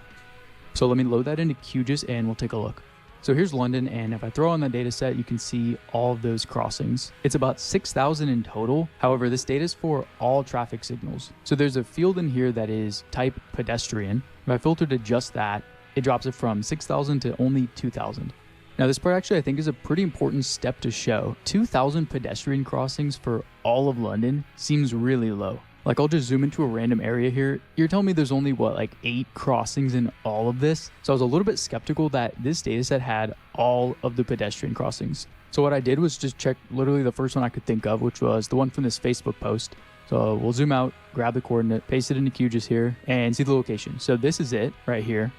So let me load that into QGIS and we'll take a look. So here's London, and if I throw on the data set, you can see all of those crossings. It's about 6,000 in total. However, this data is for all traffic signals. So there's a field in here that is type pedestrian. If I filter to just that, it drops it from 6,000 to only 2,000. Now this part actually I think is a pretty important step to show. 2,000 pedestrian crossings for all of London seems really low. Like I'll just zoom into a random area here. You're telling me there's only what, like 8 crossings in all of this? So I was a little bit skeptical that this data set had all of the pedestrian crossings. So what I did was just check literally the first one I could think of, which was the one from this Facebook post. So we'll zoom out, grab the coordinate, paste it into QGIS here, and see the location. So this is it right here.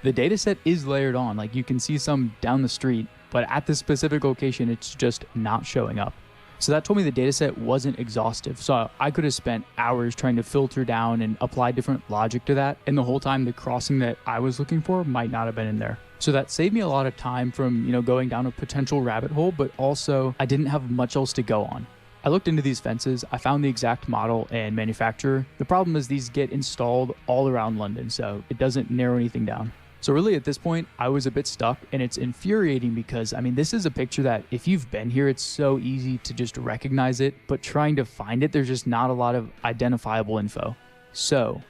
The data set is layered on, like you can see some down the street, but at this specific location, it's just not showing up. So that told me the dataset wasn't exhaustive. So I could have spent hours trying to filter down and apply different logic to that. And the whole time the crossing that I was looking for might not have been in there. So that saved me a lot of time from, going down a potential rabbit hole, but also I didn't have much else to go on. I looked into these fences, I found the exact model and manufacturer. The problem is these get installed all around London, so it doesn't narrow anything down. So really at this point, I was a bit stuck, and it's infuriating because, this is a picture that if you've been here, it's so easy to just recognize it, but trying to find it, there's just not a lot of identifiable info. So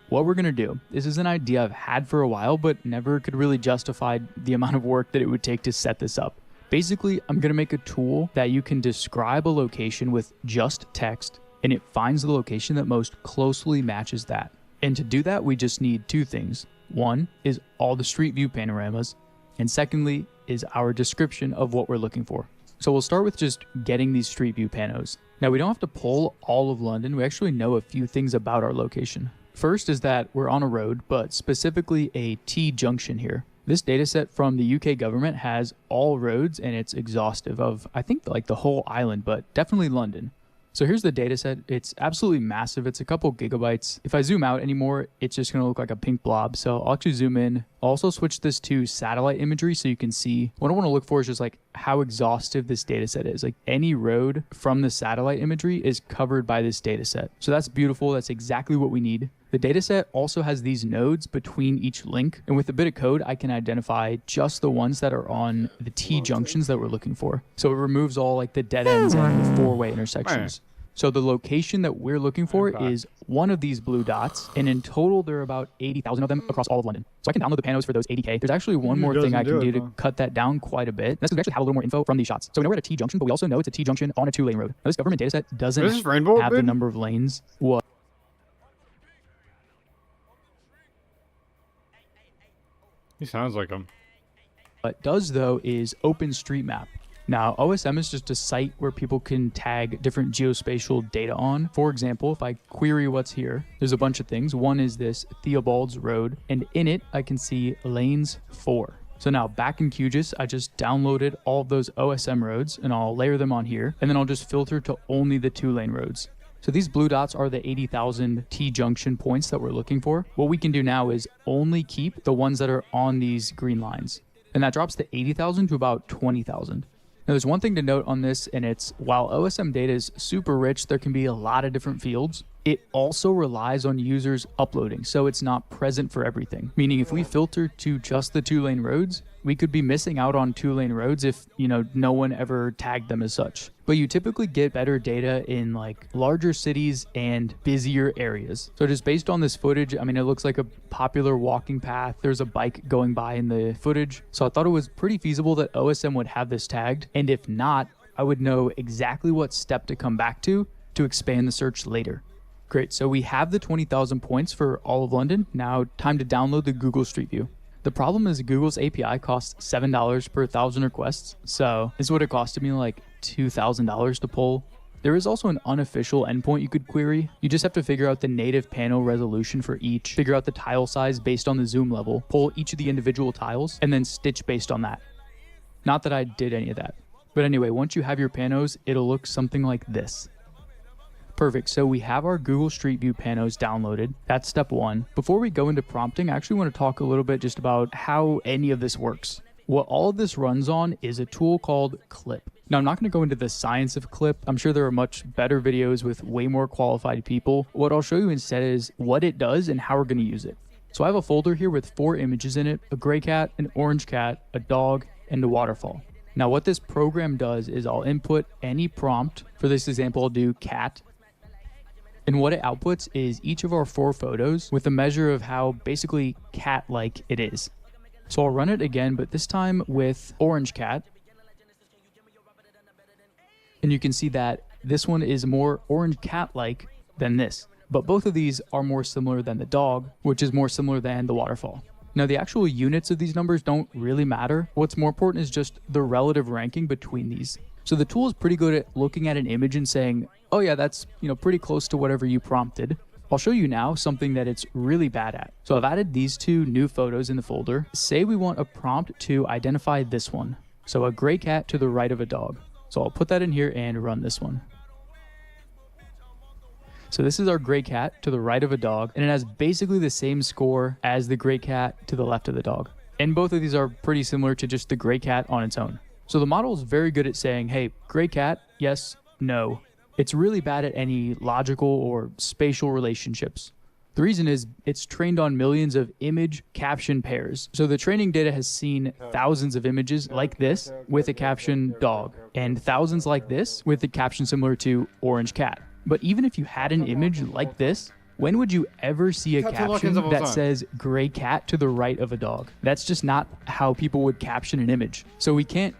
what we're gonna do, this is an idea I've had for a while, but never could really justify the amount of work that it would take to set this up. Basically, I'm gonna make a tool that you can describe a location with just text, and it finds the location that most closely matches that. And to do that, we just need 2 things. One is all the street view panoramas, and secondly is our description of what we're looking for. So we'll start with just getting these street view panos. Now we don't have to pull all of London, we actually know a few things about our location. First is that we're on a road, but specifically a T-junction here. This dataset from the UK government has all roads and it's exhaustive of, I think like the whole island, but definitely London. So here's the data set. It's absolutely massive. It's a couple gigabytes. If I zoom out anymore, it's just going to look like a pink blob. So I'll actually zoom in. I'll also switch this to satellite imagery so you can see. What I want to look for is just like how exhaustive this data set is. Like any road from the satellite imagery is covered by this data set. So that's beautiful. That's exactly what we need. The dataset also has these nodes between each link, and with a bit of code, I can identify just the ones that are on the T junctions that we're looking for. So it removes all like the dead ends and the 4-way intersections. So the location that we're looking for is one of these blue dots, and in total, there are about 80,000 of them across all of London. So I can download the panos for those 80K. There's actually one more thing I can do to cut that down quite a bit. That's because we actually have a little more info from these shots. So we know we're at a T junction, but we also know it's a T junction on a 2-lane road. Now this government dataset doesn't have the number of lanes. What? He sounds like him. What it does though is OpenStreetMap. Now, OSM is just a site where people can tag different geospatial data on. For example, if I query what's here, there's a bunch of things. One is this Theobald's Road, and in it, I can see lanes 4. So now back in QGIS, I just downloaded all of those OSM roads and I'll layer them on here, and then I'll just filter to only the 2-lane roads. So these blue dots are the 80,000 T-junction points that we're looking for. What we can do now is only keep the ones that are on these green lines. And that drops the 80,000 to about 20,000. Now there's one thing to note on this, and it's while OSM data is super rich, there can be a lot of different fields. It also relies on users uploading, so it's not present for everything. Meaning if we filter to just the 2-lane roads, we could be missing out on 2-lane roads if, no one ever tagged them as such. But you typically get better data in like larger cities and busier areas. So just based on this footage, I mean, it looks like a popular walking path. There's a bike going by in the footage. So I thought it was pretty feasible that OSM would have this tagged. And if not, I would know exactly what step to come back to expand the search later. Great, so we have the 20,000 points for all of London. Now time to download the Google Street View. The problem is Google's API costs $7 per 1,000 requests. So this would have costed me like $2,000 to pull. There is also an unofficial endpoint you could query. You just have to figure out the native panel resolution for each, figure out the tile size based on the zoom level, pull each of the individual tiles, and then stitch based on that. Not that I did any of that. But anyway, once you have your panos, it'll look something like this. Perfect, so we have our Google Street View panos downloaded. That's step 1. Before we go into prompting, I actually want to talk a little bit just about how any of this works. What all of this runs on is a tool called Clip. Now, I'm not going to go into the science of Clip. I'm sure there are much better videos with way more qualified people. What I'll show you instead is what it does and how we're going to use it. So I have a folder here with 4 images in it, a gray cat, an orange cat, a dog, and a waterfall. Now, what this program does is I'll input any prompt. For this example, I'll do cat. And what it outputs is each of our 4 photos with a measure of how basically cat-like it is. So I'll run it again, but this time with orange cat. And you can see that this one is more orange cat-like than this. But both of these are more similar than the dog, which is more similar than the waterfall. Now, the actual units of these numbers don't really matter. What's more important is just the relative ranking between these. So the tool is pretty good at looking at an image and saying, oh yeah, that's pretty close to whatever you prompted. I'll show you now something that it's really bad at. So I've added these 2 new photos in the folder. Say we want a prompt to identify this one. So a gray cat to the right of a dog. So I'll put that in here and run this one. So this is our gray cat to the right of a dog, and it has basically the same score as the gray cat to the left of the dog. And both of these are pretty similar to just the gray cat on its own. So the model is very good at saying, hey, gray cat, yes, no. It's really bad at any logical or spatial relationships. The reason is it's trained on millions of image caption pairs. So the training data has seen thousands of images like this with a caption dog, and thousands like this with a caption similar to orange cat. But even if you had an image like this, when would you ever see a caption that says gray cat to the right of a dog? That's just not how people would caption an image. So we can't